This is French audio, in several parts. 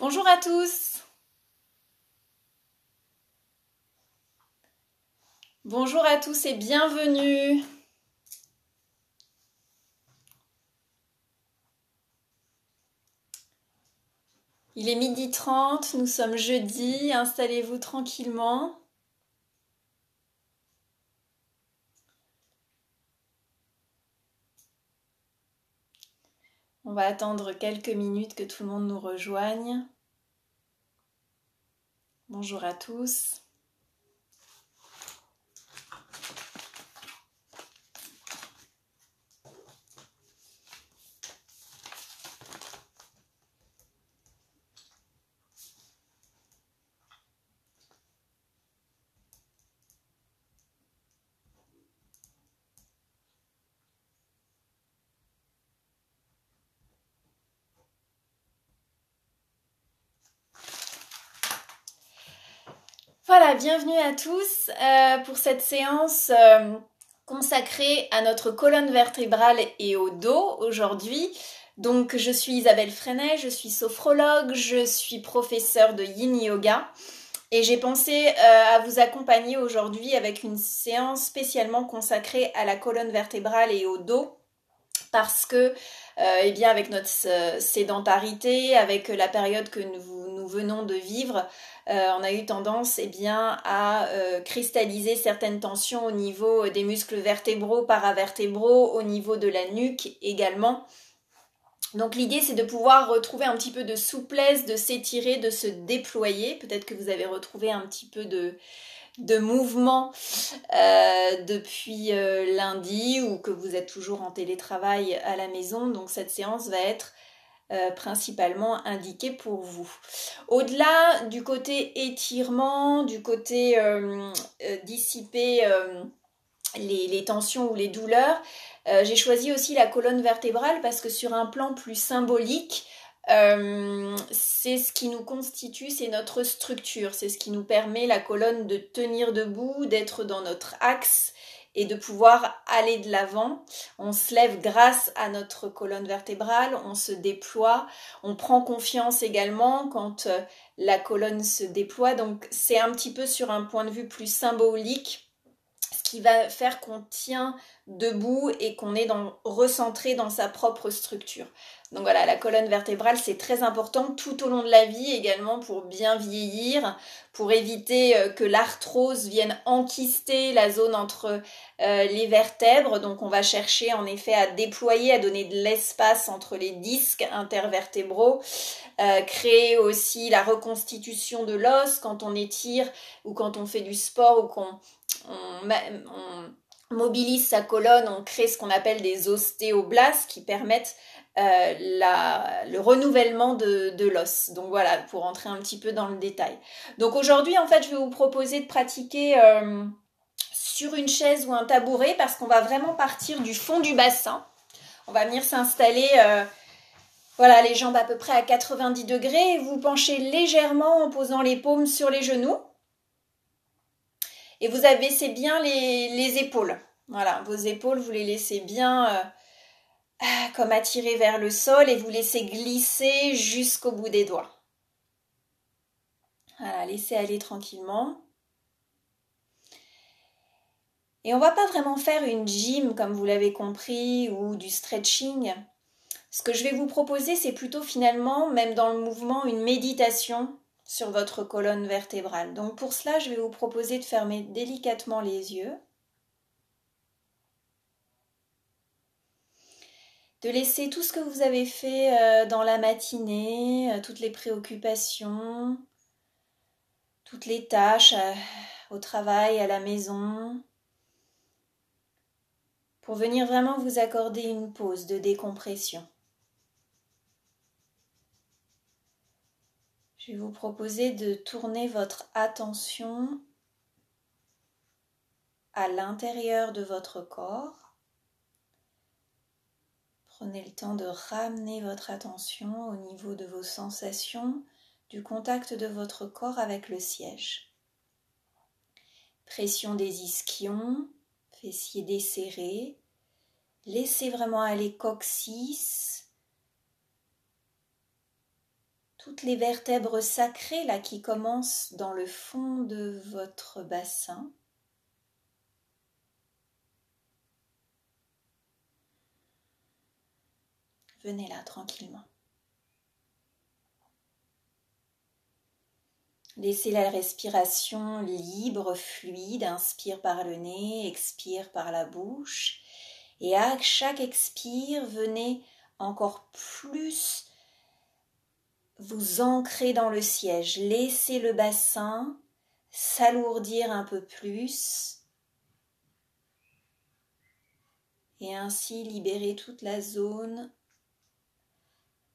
Bonjour à tous. Bonjour à tous et bienvenue. Il est 12h30, nous sommes jeudi, installez-vous tranquillement. On va attendre quelques minutes que tout le monde nous rejoigne. Bonjour à tous. Voilà, bienvenue à tous pour cette séance consacrée à notre colonne vertébrale et au dos aujourd'hui. Donc je suis Isabelle Freinet, je suis sophrologue, je suis professeure de Yin Yoga et j'ai pensé à vous accompagner aujourd'hui avec une séance spécialement consacrée à la colonne vertébrale et au dos parce que eh bien avec notre sédentarité, avec la période que nous venons de vivre, on a eu tendance eh bien, à cristalliser certaines tensions au niveau des muscles vertébraux, paravertébraux, au niveau de la nuque également. Donc l'idée c'est de pouvoir retrouver un petit peu de souplesse, de s'étirer, de se déployer. Peut-être que vous avez retrouvé un petit peu de mouvement depuis lundi ou que vous êtes toujours en télétravail à la maison. Donc cette séance va être principalement indiquée pour vous. Au-delà du côté étirement, du côté dissiper les tensions ou les douleurs, j'ai choisi aussi la colonne vertébrale parce que sur un plan plus symbolique, c'est ce qui nous constitue, c'est notre structure, c'est ce qui nous permet la colonne de tenir debout, d'être dans notre axe et de pouvoir aller de l'avant. On se lève grâce à notre colonne vertébrale, on se déploie, on prend confiance également quand la colonne se déploie. Donc c'est un petit peu sur un point de vue plus symbolique, ce qui va faire qu'on tient debout et qu'on est recentré dans sa propre structure. Donc voilà, la colonne vertébrale, c'est très important tout au long de la vie également pour bien vieillir, pour éviter que l'arthrose vienne enquister la zone entre les vertèbres. Donc on va chercher en effet à déployer, à donner de l'espace entre les disques intervertébraux, créer aussi la reconstitution de l'os quand on étire ou quand on fait du sport ou qu'on mobilise sa colonne, on crée ce qu'on appelle des ostéoblastes qui permettent le renouvellement de l'os. Donc voilà, pour entrer un petit peu dans le détail. Donc aujourd'hui, en fait, je vais vous proposer de pratiquer sur une chaise ou un tabouret parce qu'on va vraiment partir du fond du bassin. On va venir s'installer, voilà, les jambes à peu près à 90 degrés et vous penchez légèrement en posant les paumes sur les genoux. Et vous abaissez bien les épaules. Voilà, vos épaules, vous les laissez bien comme attirées vers le sol et vous laissez glisser jusqu'au bout des doigts. Voilà, laissez aller tranquillement. Et on ne va pas vraiment faire une gym comme vous l'avez compris ou du stretching. Ce que je vais vous proposer, c'est plutôt finalement, même dans le mouvement, une méditation sur votre colonne vertébrale. Donc pour cela, je vais vous proposer de fermer délicatement les yeux. De laisser tout ce que vous avez fait dans la matinée, toutes les préoccupations, toutes les tâches au travail, à la maison, pour venir vraiment vous accorder une pause de décompression. Je vais vous proposer de tourner votre attention à l'intérieur de votre corps. Prenez le temps de ramener votre attention au niveau de vos sensations, du contact de votre corps avec le siège. Pression des ischions, fessiers desserrés. Laissez vraiment aller coccyx, toutes les vertèbres sacrées là qui commencent dans le fond de votre bassin. Venez là tranquillement. Laissez la respiration libre, fluide, inspire par le nez, expire par la bouche. Et à chaque expire, venez encore plus vous ancrer dans le siège. Laissez le bassin s'alourdir un peu plus. Et ainsi libérer toute la zone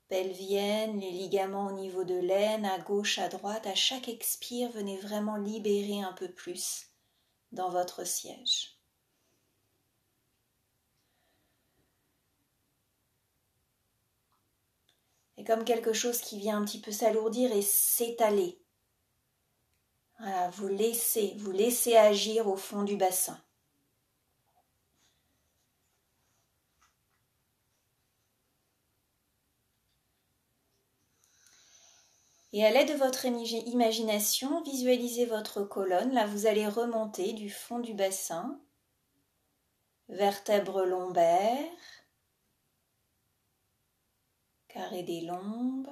pelvienne, les ligaments au niveau de l'aine, à gauche, à droite. À chaque expire, venez vraiment libérer un peu plus dans votre siège. C'est comme quelque chose qui vient un petit peu s'alourdir et s'étaler. Voilà, vous laissez agir au fond du bassin. Et à l'aide de votre imagination, visualisez votre colonne. Là, vous allez remonter du fond du bassin, vertèbres lombaires, carré des lombes,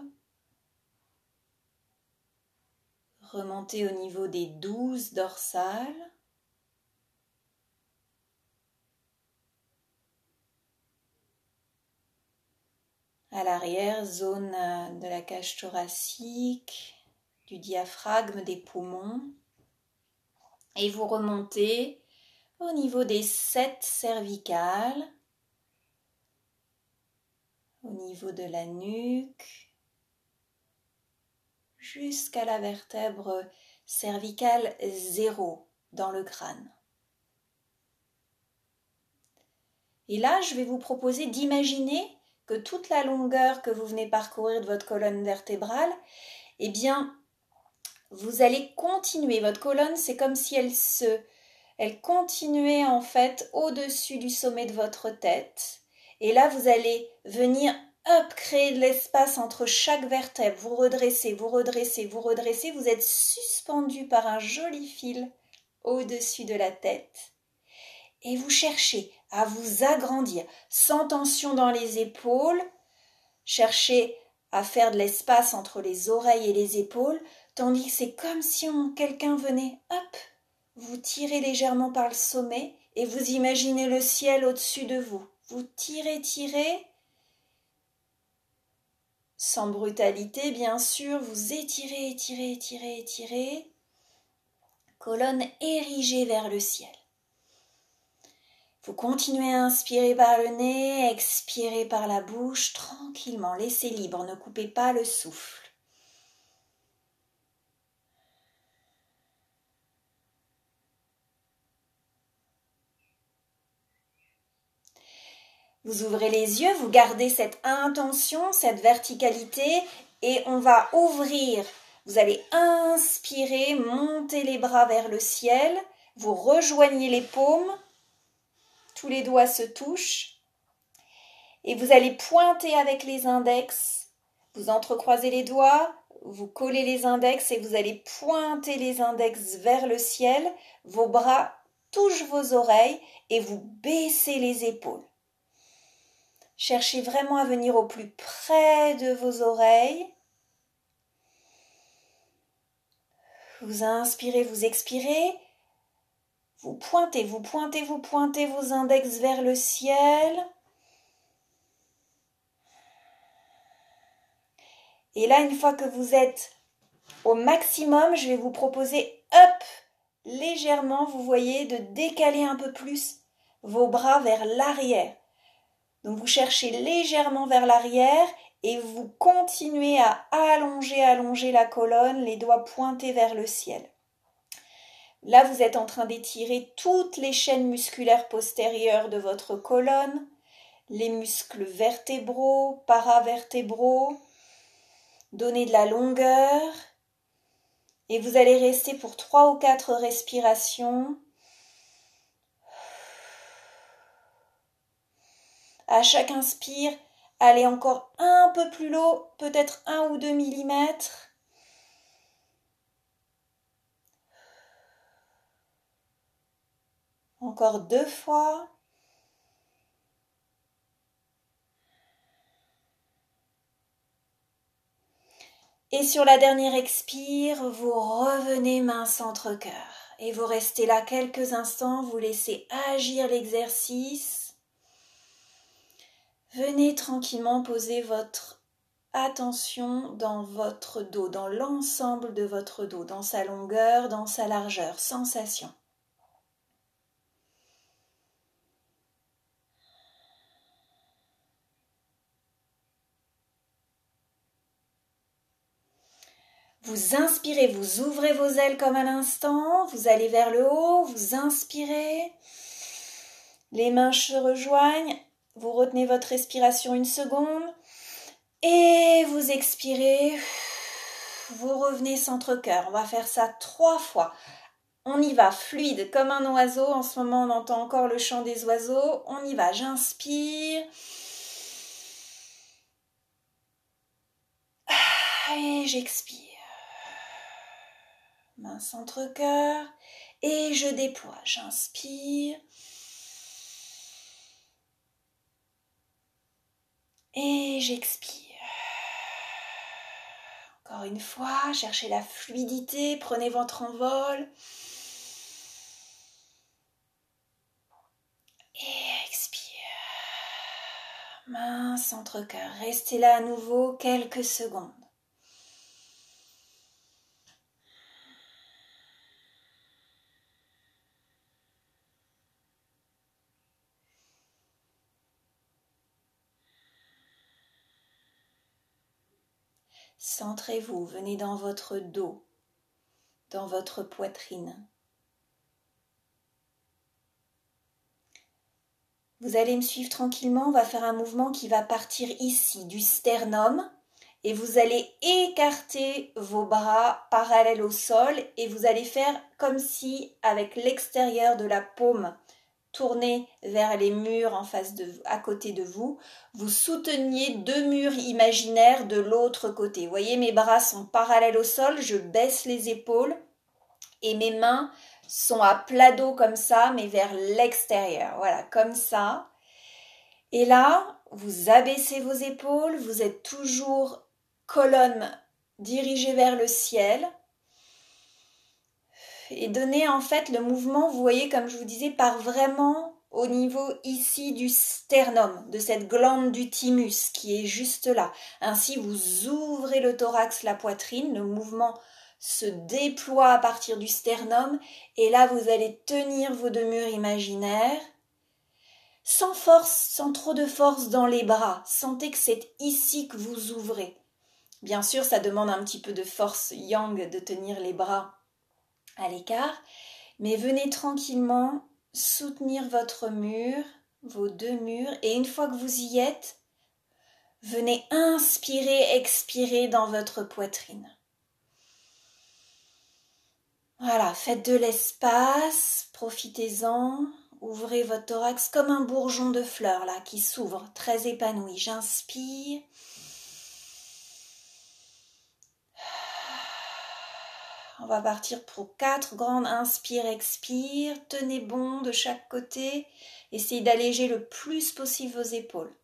remontez au niveau des 12 dorsales, à l'arrière, zone de la cage thoracique, du diaphragme, des poumons. Et vous remontez au niveau des 7 cervicales, au niveau de la nuque, jusqu'à la vertèbre cervicale 0 dans le crâne. Et là, je vais vous proposer d'imaginer que toute la longueur que vous venez parcourir de votre colonne vertébrale, eh bien, vous allez continuer. Votre colonne, c'est comme si elle continuait en fait au-dessus du sommet de votre tête. Et là, vous allez venir, créer de l'espace entre chaque vertèbre. Vous redressez, vous redressez, vous redressez. Vous êtes suspendu par un joli fil au-dessus de la tête. Et vous cherchez à vous agrandir, sans tension dans les épaules. Cherchez à faire de l'espace entre les oreilles et les épaules, tandis que c'est comme si quelqu'un venait, vous tirez légèrement par le sommet et vous imaginez le ciel au-dessus de vous. Vous tirez, sans brutalité bien sûr, vous étirez, étirez, étirez, étirez, colonne érigée vers le ciel. Vous continuez à inspirer par le nez, expirer par la bouche, tranquillement, laissez libre, ne coupez pas le souffle. Vous ouvrez les yeux, vous gardez cette intention, cette verticalité et on va ouvrir. Vous allez inspirer, monter les bras vers le ciel, vous rejoignez les paumes, tous les doigts se touchent et vous allez pointer avec les index. Vous entrecroisez les doigts, vous collez les index et vous allez pointer les index vers le ciel. Vos bras touchent vos oreilles et vous baissez les épaules. Cherchez vraiment à venir au plus près de vos oreilles. Vous inspirez, vous expirez. Vous pointez, vous pointez, vous pointez vos index vers le ciel. Et là, une fois que vous êtes au maximum, je vais vous proposer, légèrement, vous voyez, de décaler un peu plus vos bras vers l'arrière. Donc vous cherchez légèrement vers l'arrière et vous continuez à allonger la colonne, les doigts pointés vers le ciel. Là, vous êtes en train d'étirer toutes les chaînes musculaires postérieures de votre colonne, les muscles vertébraux, paravertébraux. Donnez de la longueur et vous allez rester pour 3 ou 4 respirations. À chaque inspire, Allez encore un peu plus haut, peut-être 1 ou 2 millimètres. Encore 2 fois. Et sur la dernière expire, vous revenez main centre cœur. Et vous restez là quelques instants, vous laissez agir l'exercice. Venez tranquillement poser votre attention dans votre dos, dans l'ensemble de votre dos, dans sa longueur, dans sa largeur, sensation. Vous inspirez, vous ouvrez vos ailes comme à l'instant, vous allez vers le haut, vous inspirez, les mains se rejoignent, vous retenez votre respiration 1 seconde et vous expirez, vous revenez centre-cœur. On va faire ça 3 fois. On y va, fluide comme un oiseau. En ce moment, on entend encore le chant des oiseaux. On y va, j'inspire. Et j'expire. Main centre-cœur. Et je déploie. J'inspire. Et j'expire. Encore une fois, cherchez la fluidité. Prenez votre envol. Et expire. Main centre-cœur. Restez là à nouveau quelques secondes. Centrez-vous, venez dans votre dos, dans votre poitrine. Vous allez me suivre tranquillement, on va faire un mouvement qui va partir ici, du sternum, et vous allez écarter vos bras parallèles au sol, et vous allez faire comme si, avec l'extérieur de la paume tournée vers les murs en face à côté de vous, vous souteniez 2 murs imaginaires de l'autre côté. Vous voyez, mes bras sont parallèles au sol, je baisse les épaules et mes mains sont à plat dos comme ça, mais vers l'extérieur. Voilà, comme ça. Et là, vous abaissez vos épaules, vous êtes toujours colonne dirigée vers le ciel. Et donnez en fait le mouvement, vous voyez, comme je vous disais, part vraiment au niveau ici du sternum, de cette glande du thymus qui est juste là. Ainsi, vous ouvrez le thorax, la poitrine, le mouvement se déploie à partir du sternum et là, vous allez tenir vos 2 murs imaginaires sans force, sans trop de force dans les bras. Sentez que c'est ici que vous ouvrez. Bien sûr, ça demande un petit peu de force yang de tenir les bras à l'écart, mais venez tranquillement soutenir votre mur, vos 2 murs, et une fois que vous y êtes, venez inspirer, expirer dans votre poitrine. Voilà, faites de l'espace, profitez-en, ouvrez votre thorax comme un bourgeon de fleurs là qui s'ouvre, très épanoui. J'inspire. On va partir pour 4 grandes inspire, expire. Tenez bon de chaque côté. Essayez d'alléger le plus possible vos épaules.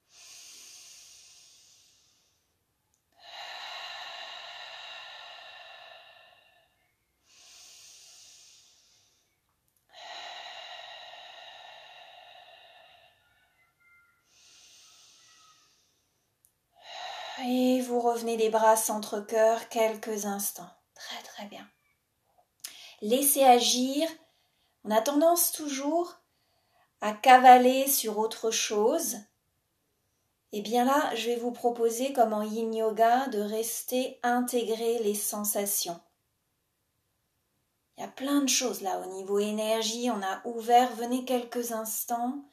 Et vous revenez les bras centre-cœur quelques instants. Très très bien. Laissez agir. On a tendance toujours à cavaler sur autre chose. Et bien là, je vais vous proposer, comme en yin yoga, de rester intégrer les sensations. Il y a plein de choses là au niveau énergie, on a ouvert, venez quelques instants,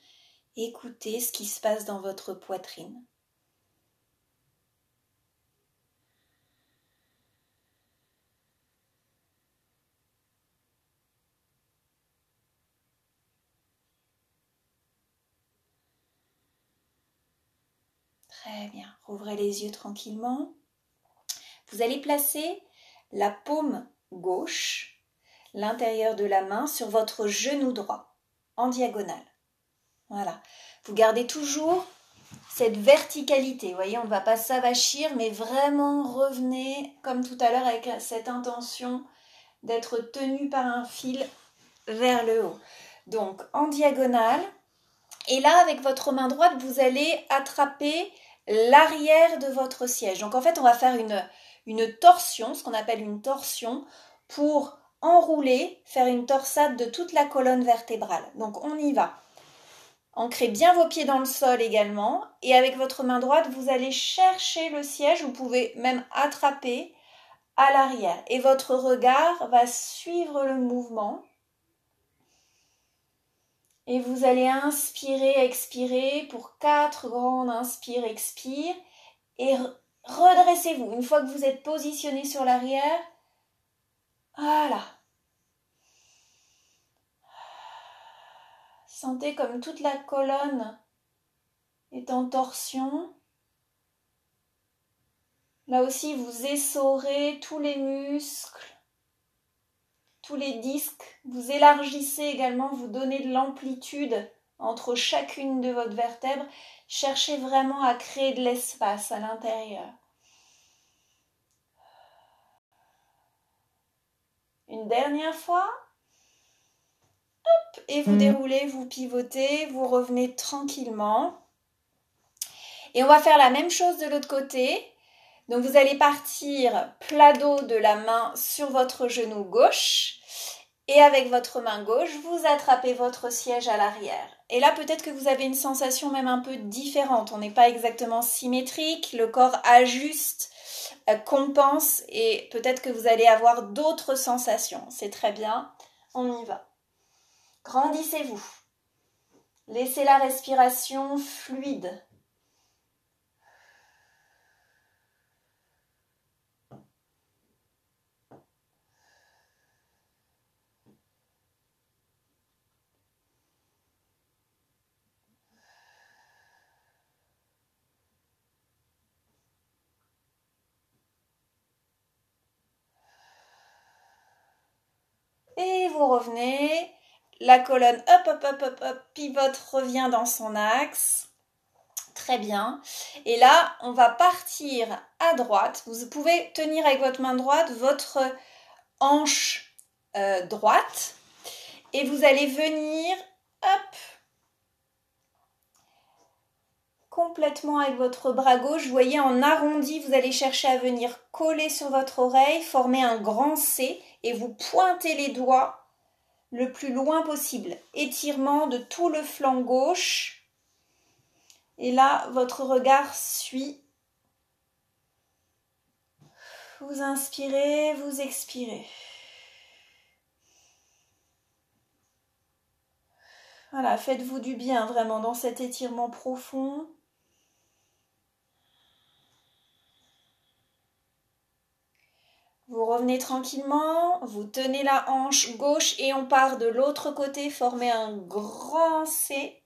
écoutez ce qui se passe dans votre poitrine. Très bien. Rouvrez les yeux tranquillement. Vous allez placer la paume gauche, l'intérieur de la main, sur votre genou droit, en diagonale. Voilà. Vous gardez toujours cette verticalité. Vous voyez, on ne va pas s'avachir, mais vraiment revenez, comme tout à l'heure, avec cette intention d'être tenu par un fil vers le haut. Donc, en diagonale. Et là, avec votre main droite, vous allez attraper l'arrière de votre siège. Donc, en fait, on va faire une torsion, ce qu'on appelle une torsion, pour enrouler, faire une torsade de toute la colonne vertébrale. Donc, on y va. Ancrez bien vos pieds dans le sol également. Et avec votre main droite, vous allez chercher le siège. Vous pouvez même attraper à l'arrière. Et votre regard va suivre le mouvement. Et vous allez inspirer, expirer pour 4 grandes inspire, expire. Et redressez-vous. Une fois que vous êtes positionné sur l'arrière, voilà. Sentez comme toute la colonne est en torsion. Là aussi, vous essorez tous les muscles, tous les disques. Vous élargissez également, vous donnez de l'amplitude entre chacune de votre vertèbre. Cherchez vraiment à créer de l'espace à l'intérieur. Une dernière fois. Hop, et vous déroulez, vous pivotez, vous revenez tranquillement. Et on va faire la même chose de l'autre côté. Donc vous allez partir plat dos de la main sur votre genou gauche. Et avec votre main gauche, vous attrapez votre siège à l'arrière. Et là, peut-être que vous avez une sensation même un peu différente. On n'est pas exactement symétrique, le corps ajuste, compense et peut-être que vous allez avoir d'autres sensations. C'est très bien, on y va. Grandissez-vous. Laissez la respiration fluide. Et vous revenez. La colonne, hop, pivote, revient dans son axe. Très bien. Et là, on va partir à droite. Vous pouvez tenir avec votre main droite votre hanche droite. Et vous allez venir, hop, complètement avec votre bras gauche. Vous voyez, en arrondi, vous allez chercher à venir coller sur votre oreille, former un grand C et vous pointez les doigts le plus loin possible. Étirement de tout le flanc gauche. Et là, votre regard suit. Vous inspirez, vous expirez. Voilà, faites-vous du bien vraiment dans cet étirement profond. Vous revenez tranquillement, vous tenez la hanche gauche et on part de l'autre côté, formez un grand C.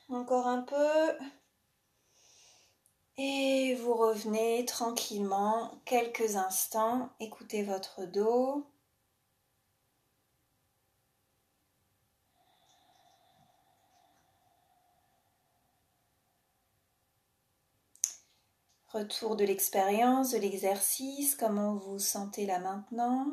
Encore un peu. Et vous revenez tranquillement quelques instants. Écoutez votre dos. Retour de l'expérience, de l'exercice. Comment vous vous sentez là maintenant ?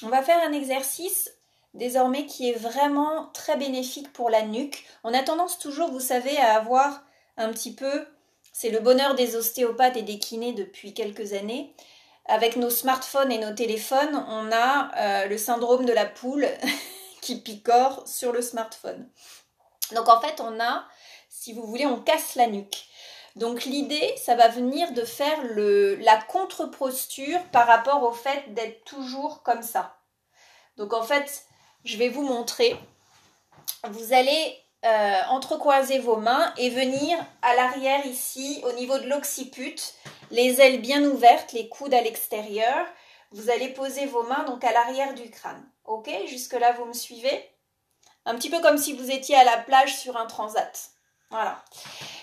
On va faire un exercice désormais qui est vraiment très bénéfique pour la nuque. On a tendance toujours, vous savez, à avoir un petit peu, c'est le bonheur des ostéopathes et des kinés depuis quelques années. Avec nos smartphones et nos téléphones, on a le syndrome de la poule qui picore sur le smartphone. Donc en fait, on a, si vous voulez, on casse la nuque. Donc l'idée, ça va venir de faire la contre-posture par rapport au fait d'être toujours comme ça. Donc en fait, je vais vous montrer. Vous allez entrecroiser vos mains et venir à l'arrière ici, au niveau de l'occiput, les ailes bien ouvertes, les coudes à l'extérieur. Vous allez poser vos mains donc à l'arrière du crâne. Ok, jusque-là, vous me suivez? Un petit peu comme si vous étiez à la plage sur un transat. Voilà.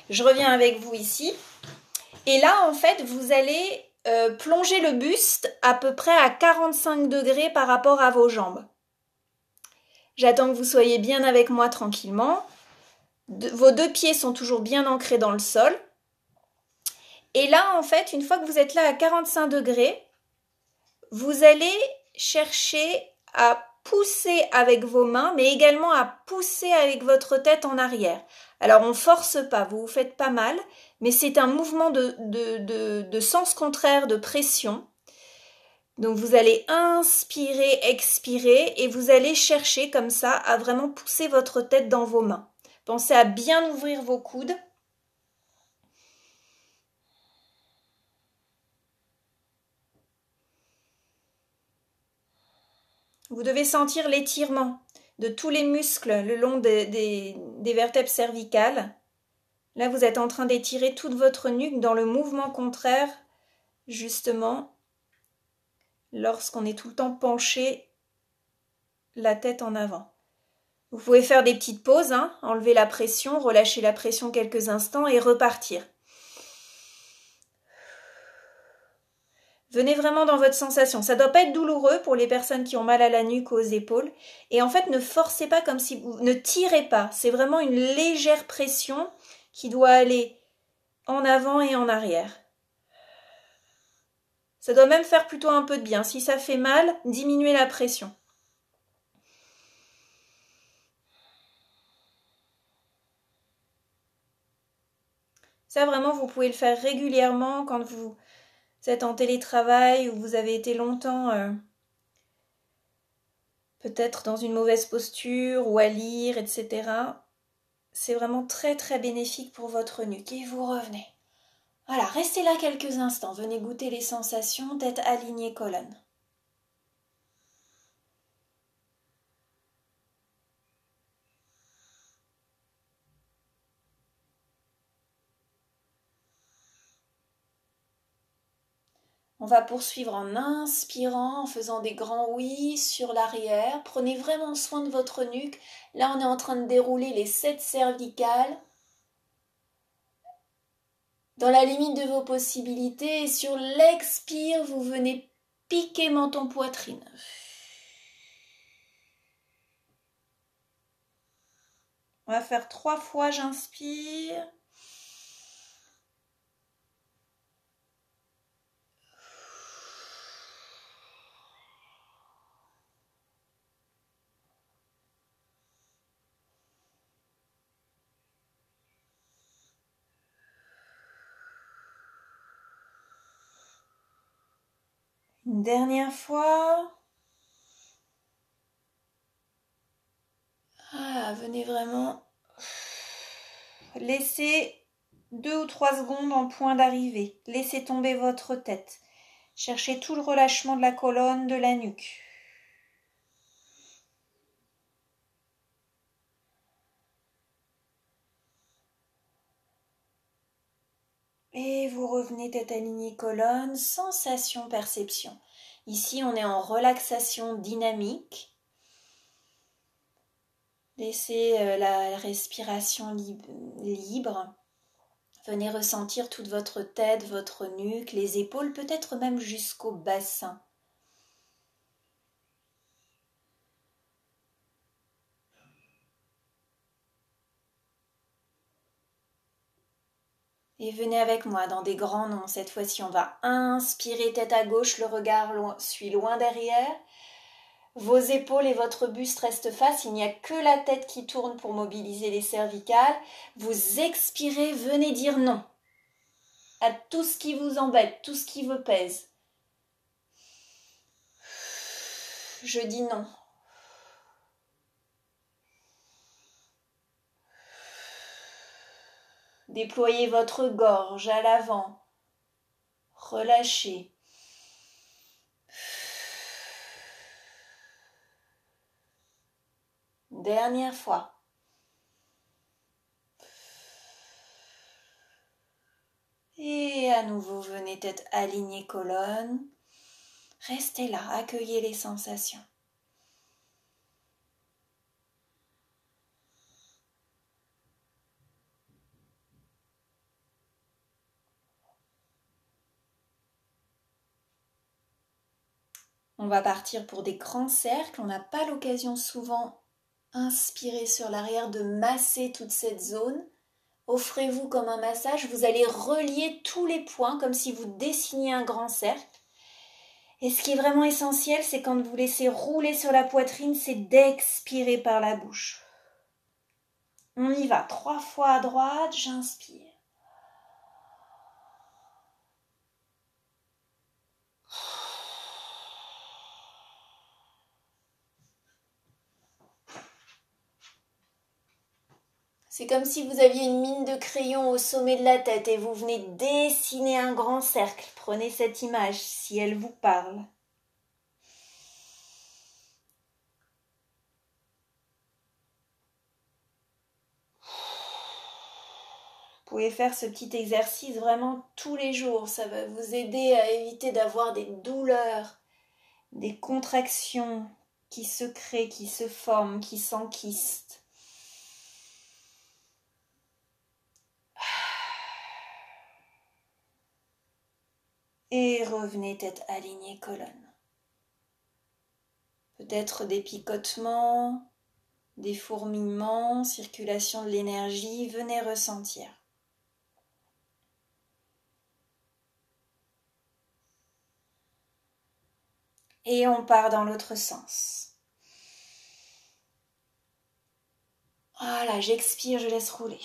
Je reviens avec vous ici. Et là, en fait, vous allez plonger le buste à peu près à 45 degrés par rapport à vos jambes. J'attends que vous soyez bien avec moi tranquillement. Vos deux pieds sont toujours bien ancrés dans le sol. Et là, en fait, une fois que vous êtes là à 45 degrés, vous allez chercher à pousser avec vos mains, mais également à pousser avec votre tête en arrière. Alors, on ne force pas, vous vous faites pas mal, mais c'est un mouvement de sens contraire, de pression. Donc, vous allez inspirer, expirer, et vous allez chercher comme ça à vraiment pousser votre tête dans vos mains. Pensez à bien ouvrir vos coudes. Vous devez sentir l'étirement de tous les muscles le long des vertèbres cervicales. Là, vous êtes en train d'étirer toute votre nuque dans le mouvement contraire, justement, lorsqu'on est tout le temps penché la tête en avant. Vous pouvez faire des petites pauses, enlever la pression, relâcher la pression quelques instants et repartir. Venez vraiment dans votre sensation. Ça ne doit pas être douloureux pour les personnes qui ont mal à la nuque ou aux épaules. Et en fait, ne forcez pas comme si vous... Ne tirez pas. C'est vraiment une légère pression qui doit aller en avant et en arrière. Ça doit même faire plutôt un peu de bien. Si ça fait mal, diminuez la pression. Ça, vraiment, vous pouvez le faire régulièrement quand vous êtes en télétravail ou vous avez été longtemps peut-être dans une mauvaise posture ou à lire, etc. C'est vraiment très très bénéfique pour votre nuque. Et vous revenez. Voilà, restez là quelques instants. Venez goûter les sensations, tête alignée, colonne. On va poursuivre en inspirant, en faisant des grands oui sur l'arrière. Prenez vraiment soin de votre nuque. Là, on est en train de dérouler les 7 cervicales dans la limite de vos possibilités. Et sur l'expire, vous venez piquer menton-poitrine. On va faire 3 fois, j'inspire. Une dernière fois. Ah, venez vraiment laissez 2 ou 3 secondes en point d'arrivée. Laissez tomber votre tête. Cherchez tout le relâchement de la colonne, de la nuque. Et vous revenez tête alignée, colonne, sensation, perception. Ici, on est en relaxation dynamique. Laissez la respiration libre. Venez ressentir toute votre tête, votre nuque, les épaules, peut-être même jusqu'au bassin. Et venez avec moi dans des grands noms. Cette fois-ci, on va inspirer tête à gauche, le regard suit loin derrière. Vos épaules et votre buste restent face. Il n'y a que la tête qui tourne pour mobiliser les cervicales. Vous expirez, venez dire non à tout ce qui vous embête, tout ce qui vous pèse. Je dis non. Déployez votre gorge à l'avant. Relâchez. Dernière fois. Et à nouveau, venez tête alignée, colonne. Restez là, accueillez les sensations. On va partir pour des grands cercles. On n'a pas l'occasion souvent, inspirez sur l'arrière, de masser toute cette zone. Offrez-vous comme un massage. Vous allez relier tous les points comme si vous dessiniez un grand cercle. Et ce qui est vraiment essentiel, c'est quand vous laissez rouler sur la poitrine, c'est d'expirer par la bouche. On y va. 3 fois à droite, j'inspire. C'est comme si vous aviez une mine de crayon au sommet de la tête et vous venez dessiner un grand cercle. Prenez cette image si elle vous parle. Vous pouvez faire ce petit exercice vraiment tous les jours. Ça va vous aider à éviter d'avoir des douleurs, des contractions qui se créent, qui se forment, qui s'enquistent. Et revenez tête alignée, colonne. Peut-être des picotements, des fourmillements, circulation de l'énergie, venez ressentir. Et on part dans l'autre sens. Voilà, j'expire, je laisse rouler.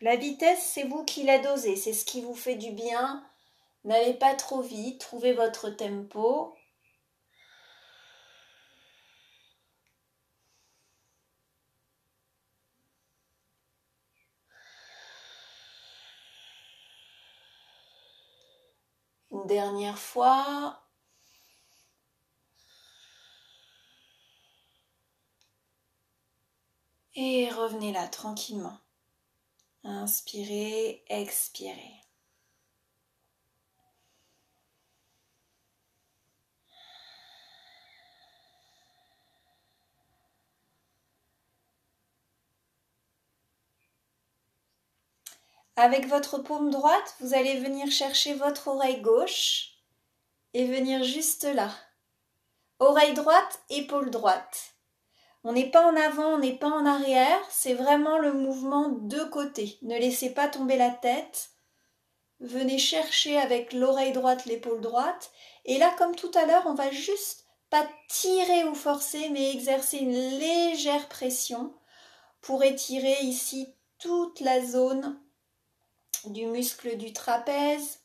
La vitesse, c'est vous qui la dosez, c'est ce qui vous fait du bien. N'allez pas trop vite, trouvez votre tempo. Une dernière fois. Et revenez là, tranquillement. Inspirez, expirez. Avec votre paume droite, vous allez venir chercher votre oreille gauche et venir juste là. Oreille droite, épaule droite. On n'est pas en avant, on n'est pas en arrière, c'est vraiment le mouvement de côté. Ne laissez pas tomber la tête. Venez chercher avec l'oreille droite, l'épaule droite. Et là, comme tout à l'heure, on va juste pas tirer ou forcer, mais exercer une légère pression pour étirer ici toute la zone du muscle du trapèze,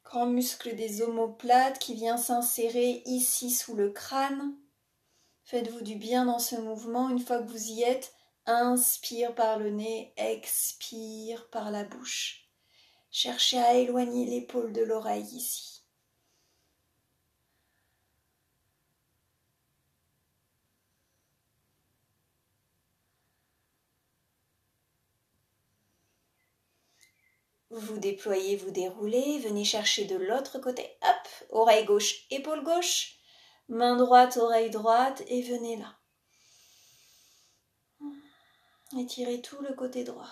grand muscle des omoplates qui vient s'insérer ici sous le crâne. Faites-vous du bien dans ce mouvement. Une fois que vous y êtes, inspire par le nez, expire par la bouche. Cherchez à éloigner l'épaule de l'oreille ici. Vous déployez, vous déroulez, venez chercher de l'autre côté. Hop, oreille gauche, épaule gauche. Main droite, oreille droite et venez là. Étirez tout le côté droit.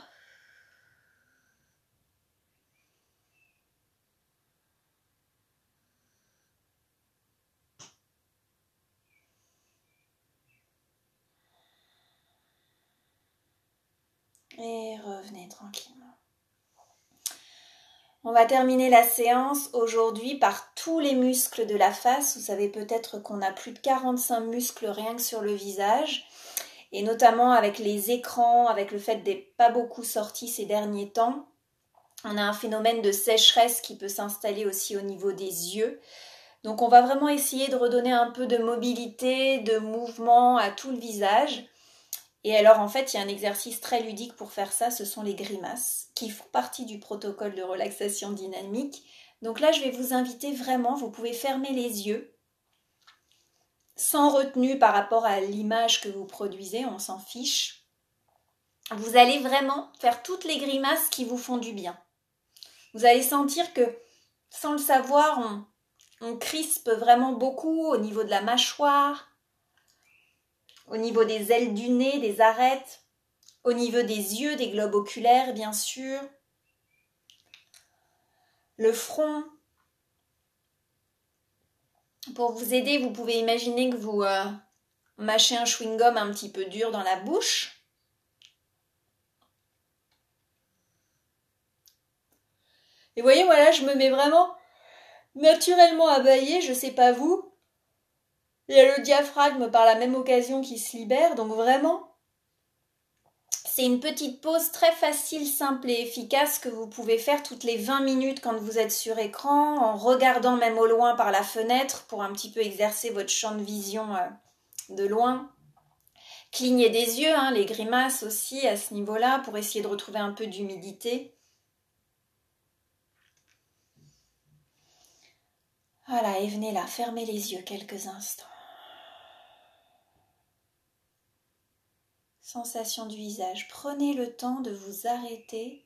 Et revenez tranquillement. On va terminer la séance aujourd'hui par tous les muscles de la face. Vous savez peut-être qu'on a plus de 45 muscles rien que sur le visage. Et notamment avec les écrans, avec le fait d'être pas beaucoup sortis ces derniers temps. On a un phénomène de sécheresse qui peut s'installer aussi au niveau des yeux. Donc on va vraiment essayer de redonner un peu de mobilité, de mouvement à tout le visage. Et alors en fait, il y a un exercice très ludique pour faire ça, ce sont les grimaces, qui font partie du protocole de relaxation dynamique. Donc là, je vais vous inviter vraiment, vous pouvez fermer les yeux. sans retenue par rapport à l'image que vous produisez, on s'en fiche. Vous allez vraiment faire toutes les grimaces qui vous font du bien. Vous allez sentir que, sans le savoir, on crispe vraiment beaucoup au niveau de la mâchoire, au niveau des ailes du nez, des arêtes, au niveau des yeux, des globes oculaires, bien sûr, le front. Pour vous aider, vous pouvez imaginer que vous mâchez un chewing-gum un petit peu dur dans la bouche. Et vous voyez, voilà, je me mets vraiment naturellement à bâiller, je sais pas vous. Il y a le diaphragme par la même occasion qui se libère, donc vraiment, c'est une petite pause très facile, simple et efficace que vous pouvez faire toutes les 20 minutes quand vous êtes sur écran, en regardant même au loin par la fenêtre pour un petit peu exercer votre champ de vision de loin. Cligner des yeux, les grimaces aussi à ce niveau-là pour essayer de retrouver un peu d'humidité. Voilà, et venez là, fermez les yeux quelques instants. Sensation du visage. Prenez le temps de vous arrêter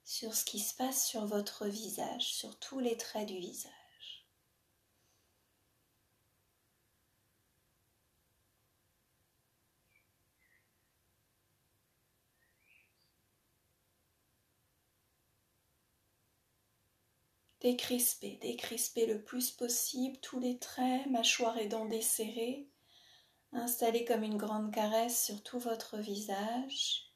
sur ce qui se passe sur votre visage, sur tous les traits du visage. Décrispez le plus possible tous les traits, mâchoire et dents desserrées. Installez comme une grande caresse sur tout votre visage.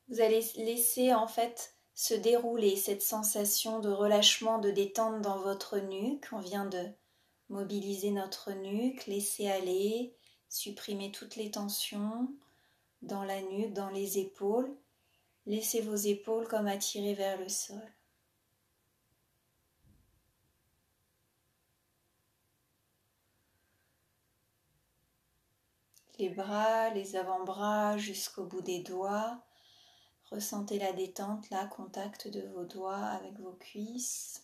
Vous allez laisser en fait se dérouler cette sensation de relâchement, de détente dans votre nuque. On vient de mobiliser notre nuque, laisser aller, supprimer toutes les tensions dans la nuque, dans les épaules. Laissez vos épaules comme attirées vers le sol. Les bras, les avant-bras jusqu'au bout des doigts. Ressentez la détente, là, contact de vos doigts avec vos cuisses.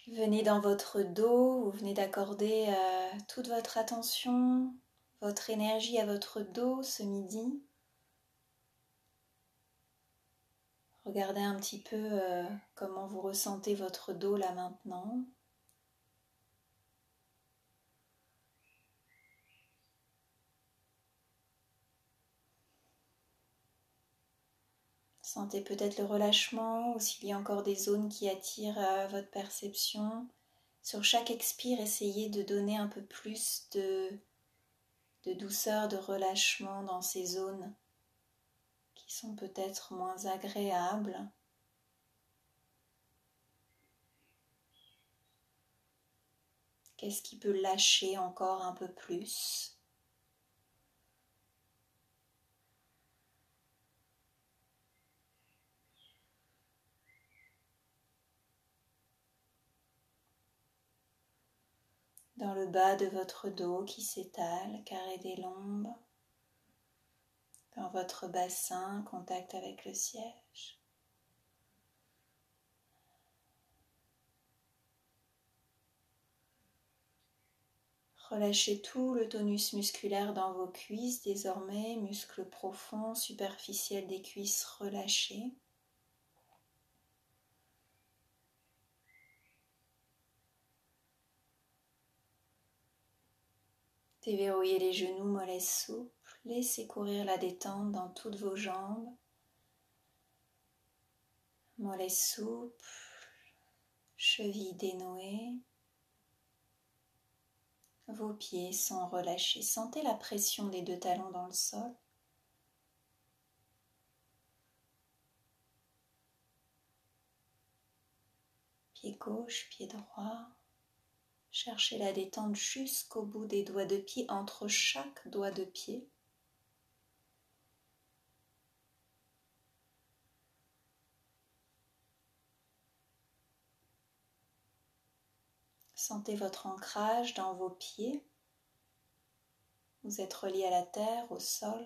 Venez dans votre dos, vous venez d'accorder toute votre attention, votre énergie à votre dos ce midi. Regardez un petit peu comment vous ressentez votre dos là maintenant. Sentez peut-être le relâchement ou s'il y a encore des zones qui attirent votre perception. Sur chaque expire, essayez de donner un peu plus de douceur, de relâchement dans ces zones qui sont peut-être moins agréables. Qu'est-ce qui peut lâcher encore un peu plus ? Dans le bas de votre dos qui s'étale, carré des lombes. Dans votre bassin, contact avec le siège. Relâchez tout le tonus musculaire dans vos cuisses désormais, muscles profonds, superficiels des cuisses relâchés. Déverrouillez les genoux, mollets souples, laissez courir la détente dans toutes vos jambes. Mollets souples, chevilles dénouées. Vos pieds sont relâchés. Sentez la pression des deux talons dans le sol. Pied gauche, pied droit. Cherchez la détente jusqu'au bout des doigts de pied, entre chaque doigt de pied. Sentez votre ancrage dans vos pieds. Vous êtes relié à la terre, au sol.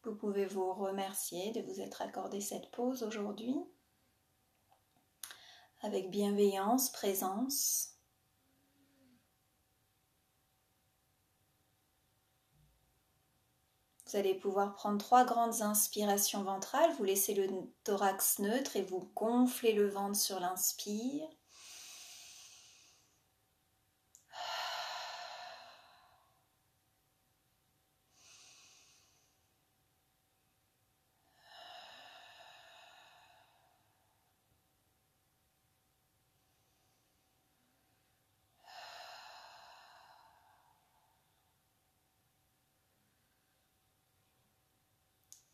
Vous pouvez vous remercier de vous être accordé cette pause aujourd'hui avec bienveillance, présence. Vous allez pouvoir prendre 3 grandes inspirations ventrales. Vous laissez le thorax neutre et vous gonflez le ventre sur l'inspire.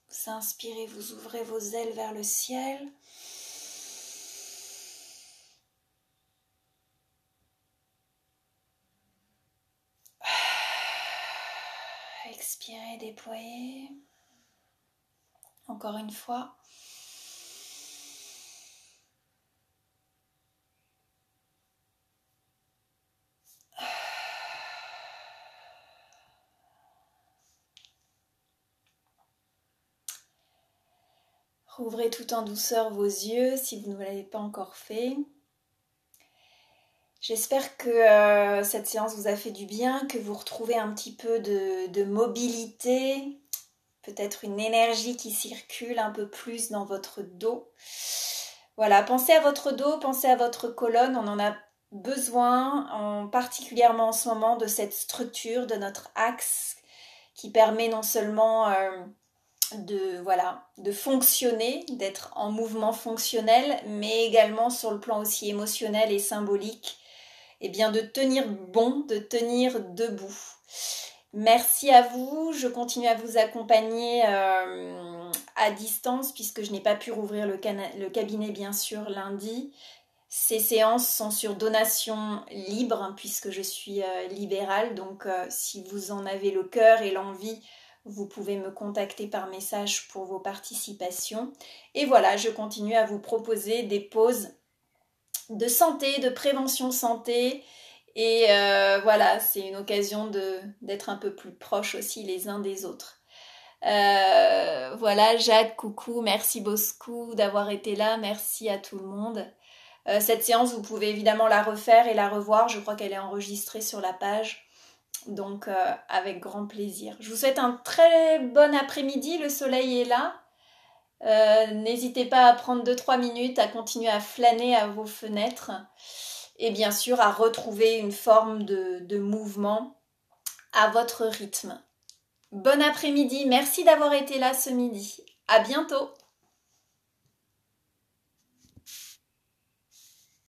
Vous inspirez, vous ouvrez vos ailes vers le ciel. Expirez, déployez. Encore une fois. Rouvrez tout en douceur vos yeux si vous ne l'avez pas encore fait. J'espère que cette séance vous a fait du bien, que vous retrouvez un petit peu de mobilité, peut-être une énergie qui circule un peu plus dans votre dos. Voilà, pensez à votre dos, pensez à votre colonne, on en a besoin, particulièrement en ce moment, de cette structure, de notre axe qui permet non seulement de fonctionner, d'être en mouvement fonctionnel, mais également sur le plan aussi émotionnel et symbolique, et bien de tenir bon, de tenir debout. Merci à vous, je continue à vous accompagner à distance puisque je n'ai pas pu rouvrir le cabinet bien sûr lundi. Ces séances sont sur donation libre puisque je suis libérale, donc si vous en avez le cœur et l'envie, vous pouvez me contacter par message pour vos participations. Et voilà, je continue à vous proposer des pauses de santé, de prévention santé. Et voilà, c'est une occasion d'être un peu plus proches aussi les uns des autres. Voilà, Jacques, coucou, merci beaucoup d'avoir été là, merci à tout le monde. Cette séance, vous pouvez évidemment la refaire et la revoir, je crois qu'elle est enregistrée sur la page, donc avec grand plaisir. Je vous souhaite un très bon après-midi, le soleil est là. N'hésitez pas à prendre 2-3 minutes, à continuer à flâner à vos fenêtres et bien sûr à retrouver une forme de mouvement à votre rythme. Bon après-midi, merci d'avoir été là ce midi. À bientôt.